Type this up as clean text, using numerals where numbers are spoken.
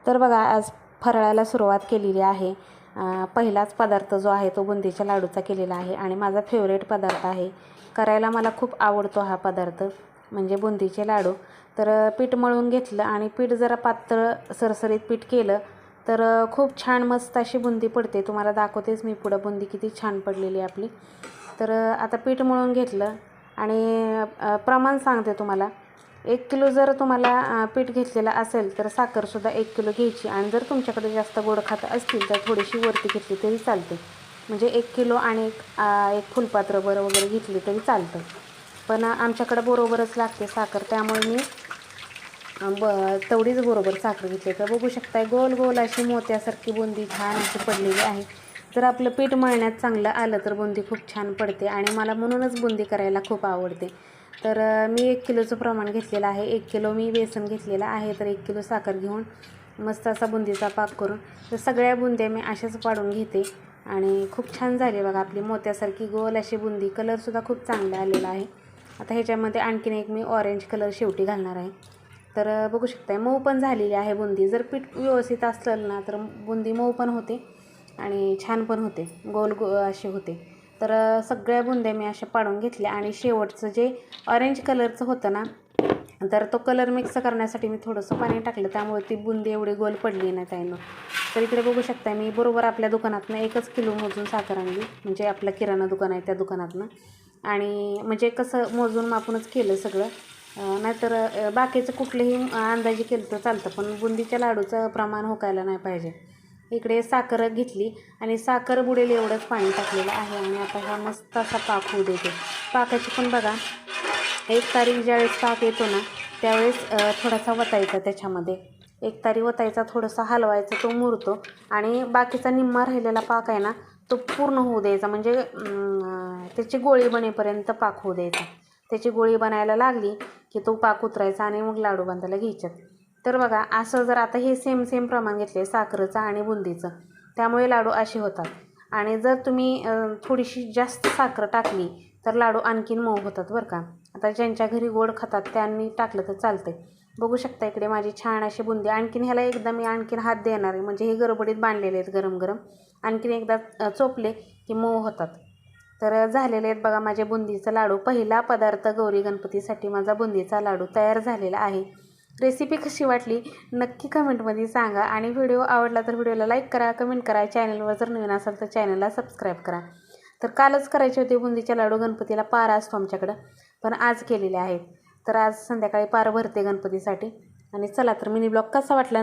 तर बघा आज फराळाला सुरुवात केलेली आहे। पहिलाच पदार्थ जो आहे तो बुंदीच्या लाडूचा केलेला आहे आणि माझा फेवरेट पदार्थ आहे। करायला मला खूप आवडतो हा पदार्थ म्हणजे बुंदीचे लाडू। तर पीठ मळून घेतलं आणि पीठ जरा पातळ सरसरीत पीठ केलं तर खूप छान मस्त अशी बुंदी पडते। तुम्हाला दाखवतेच मी पुढे बुंदी किती छान पडलेली आपली। तर आता पीठ मळून घेतलं आणि प्रमाण सांगते तुम्हाला। 1 किलो जर तुम्हाला पीठ घेतलेलं असेल तर साखरसुद्धा 1 किलो घ्यायची आणि जर तुमच्याकडे जास्त गोड खात असतील तर थोडीशी वरती घेतली तरी चालते। म्हणजे 1 किलो आणि एक फुलपात्र वगैरे घेतली तरी चालतं, पण आमच्याकडे बरोबरच लागते साखर, त्यामुळे मी तेवढीच बरोबर साखर घेतली। तर बघू शकताय गोल गोल अशी मोत्यासारखी बुंदी छान अशी पडलेली आहे। जर आपलं पीठ मळण्यात चांगलं आलं तर बुंदी खूप छान पडते आणि मला म्हणूनच बुंदी करायला खूप आवडते। तर मी 1 किलोचं प्रमाण घेतलेलं आहे। 1 किलो मी बेसन घेतलेलं आहे, तर 1 किलो साखर घेऊन मस्त असा बुंदीचा पाक करून तर सगळ्या बुंद्या मी अशाच पाडून घेते आणि खूप छान झाली बघा आपली मोत्यासारखी गोल अशी बुंदी। कलरसुद्धा खूप चांगला आलेला आहे। आता ह्याच्यामध्ये आणखीन एक मी ऑरेंज कलर शेवटी घालणार आहे। तर बघू शकताय मऊ पण झालेली आहे बुंदी। जर पीठ व्यवस्थित असलं ना तर बुंदी मऊ पण होते आणि छान पण होते, गोल अशी होते। तर सगळ्या बुंद्या मी अशा पाडून घेतल्या आणि शेवटचं जे ऑरेंज कलरचं होतं ना, तर तो कलर मिक्स करण्यासाठी मी थोडंसं पाणी टाकलं, त्यामुळे ती बुंदी एवढी गोल पडली नाही त्यानं। तर इकडे बघू शकता मी बरोबर आपल्या दुकानातनं 1 किलो मोजून साखर आणली, म्हणजे आपलं किराणा दुकान आहे त्या दुकानातनं। आणि म्हणजे कसं मोजून मापूनच केलं सगळं, नाहीतर बाकीचं कुठलंही अंदाजे केलं तर चालतं, पण बुंदीच्या लाडूचं प्रमाण हुकायला नाही पाहिजे। इकडे साखर घेतली आणि साखर बुडेल एवढंच पाणी टाकलेलं आहे आणि आता हा मस्त असा पाक होऊ देते। पाकाची पण बघा, एक तारी ज्यावेळेस पाक येतो ना त्यावेळेस थोडासा वतायचा, त्याच्यामध्ये 1 तारी वतायचा, थोडासा हलवायचा, तो मुरतो आणि बाकीचा निम्मा राहिलेला पाक आहे ना तो पूर्ण होऊ द्यायचा, म्हणजे त्याची गोळी बनेपर्यंत पाक होऊ द्यायचा। त्याची गोळी बनायला लागली की तो पाक उतरायचा आणि मग लाडू बांधायला घ्यायचे। तर बघा असं जर आता हे सेम प्रमाण घेतले साखरेचं आणि बुंदीचं, त्यामुळे लाडू असे होतात। आणि जर तुम्ही थोडीशी जास्त साखर टाकली तर लाडू आणखीन मऊ होतात बरं का। आता ज्यांच्या घरी गोड खातात त्यांनी टाकलं तर चालतंय। बघू शकता इकडे माझी छान अशी बुंदी। आणखीन ह्याला एकदा मी आणखीन हात देणार आहे, म्हणजे हे गडबडीत बांधलेले आहेत गरम गरम, आणखीन एकदा चोपले की मऊ होतात। तर झालेले आहेत बघा माझे बुंदीचा लाडू। पहिला पदार्थ गौरी गणपतीसाठी माझा बुंदीचा लाडू तयार झालेला आहे। रेसिपी कशी वाटली नक्की कमेंटमध्ये सांगा आणि व्हिडिओ आवडला तर व्हिडिओला लाईक करा, कमेंट करा। चॅनलवर जर नवीन असाल तर चॅनलला सबस्क्राईब करा। तर कालच करायचे होते बुंदीच्या लाडू, गणपतीला पारा असतो आमच्याकडं, पण आज केलेले आहेत। तर आज संध्याकाळी पार भरते गणपतीसाठी। आणि चला तर मिनी ब्लॉग कसा वाटला